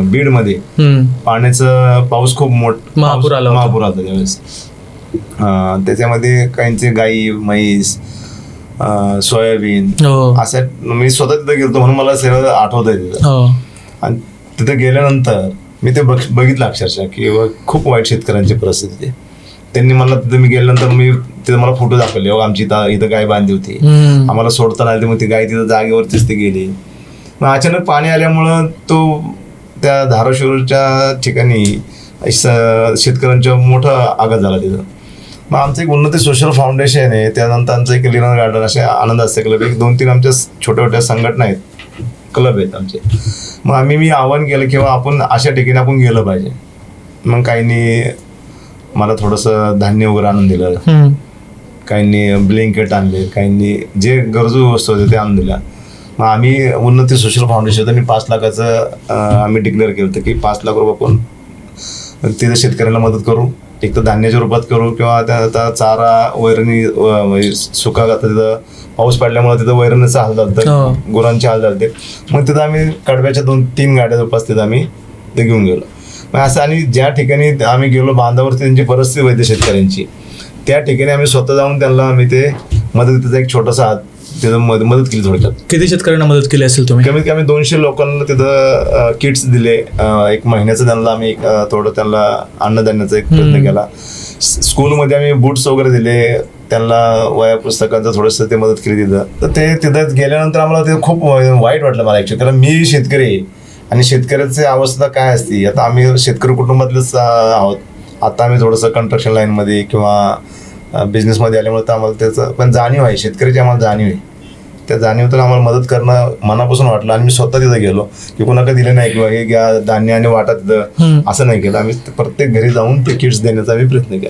बीडमध्ये पाण्याचा पाऊस खूप महापूर आला त्यावेळेस. त्याच्यामध्ये काहींचे गाई म्हैस सोयाबीन असं मी स्वतः तिथे गेलो म्हणून मला सगळं आठवत आहे तिथं. आणि तिथे गेल्यानंतर मी ते बघितलं अक्षरशः की खूप वाईट शेतकऱ्यांची परिस्थिती. त्यांनी मला तिथे मी गेल्यानंतर मी तिथे मला फोटो दाखवले, आमची इथं गाय बांधली होती, आम्हाला सोडताना आली, मग ती गाय तिथं जागेवरतीच ती गेली. मग अचानक पाणी आल्यामुळं तो त्या धाराशिवच्या ठिकाणी शेतकऱ्यांचा मोठा आघात झाला तिथं. मग आमचं एक उन्नती सोशल फाउंडेशन आहे, त्यानंतर आमचं एक लिनर गार्डन असे आनंद असते क्लब, एक 2-3 आमच्या छोट्या छोट्या संघटना आहेत, क्लब आहेत आमचे. मग मी आवाहन केलं किंवा आपण अशा ठिकाणी आपण गेलं पाहिजे. मग काहींनी मला थोडंसं धान्य वगैरे आणून दिलं, काहींनी ब्लँकेट आणले, काहींनी जे गरजू वस्तू होते ते आणून दिल्या. मग आम्ही उन्नती सोशल फाउंडेशन 5 लाखाचं आम्ही डिक्लेअर केलं होतं की 5 लाख रुपये आपण तिथं शेतकऱ्यांना मदत करू, एक तर धान्याच्या रूपात करू किंवा आता चारा वैरणी सुका तिथं पाऊस पडल्यामुळे तिथं वैरणीचा हाल झालं, गुरांचे हाल झाले. मग तिथं आम्ही कडव्याच्या 2-3 गाड्या जवळपास तिथं आम्ही ते घेऊन गेलो. मग असं आणि ज्या ठिकाणी आम्ही गेलो बांधावरती त्यांची परिस्थिती होती शेतकऱ्यांची, त्या ठिकाणी आम्ही स्वतः जाऊन त्यांना आम्ही ते मदतीचा एक छोटासा हात तिथं मदत केली. थोडक्यात किती शेतकऱ्यांना मदत केली असेल तुम्ही? कमीत कमी 200 लोकांना तिथं किट्स दिले. 1 महिन्याचं त्यांना आम्ही थोडं त्यांना अन्नधान्याचा एक प्रयत्न केला. स्कूलमध्ये आम्ही बुट्स वगैरे दिले, त्यांना वया पुस्तकांचं थोडंसं ते मदत केली तिथं. तर ते तिथं गेल्यानंतर आम्हाला ते खूप वाईट वाटलं मला ॲक्च्युली, कारण मी शेतकरी आहे आणि शेतकऱ्याची अवस्था काय असते. आता आम्ही शेतकरी कुटुंबातलेच आहोत. आता आम्ही थोडंसं कन्स्ट्रक्शन लाईनमध्ये किंवा बिझनेसमध्ये आल्यामुळे तर आम्हाला त्याचं पण जाणीव आहे, शेतकऱ्याची आम्हाला जाणीव आहे. त्या जाणीवतून आम्हाला मदत करणं मनापासून वाटलं आणि मी स्वतः तिथं गेलो की कुणाला दिले नाही किंवा हे घ्या धान्य आणि वाटा तिथं असं नाही केलं. आम्ही प्रत्येक घरी जाऊन ते किट्स देण्याचा आम्ही प्रयत्न केला.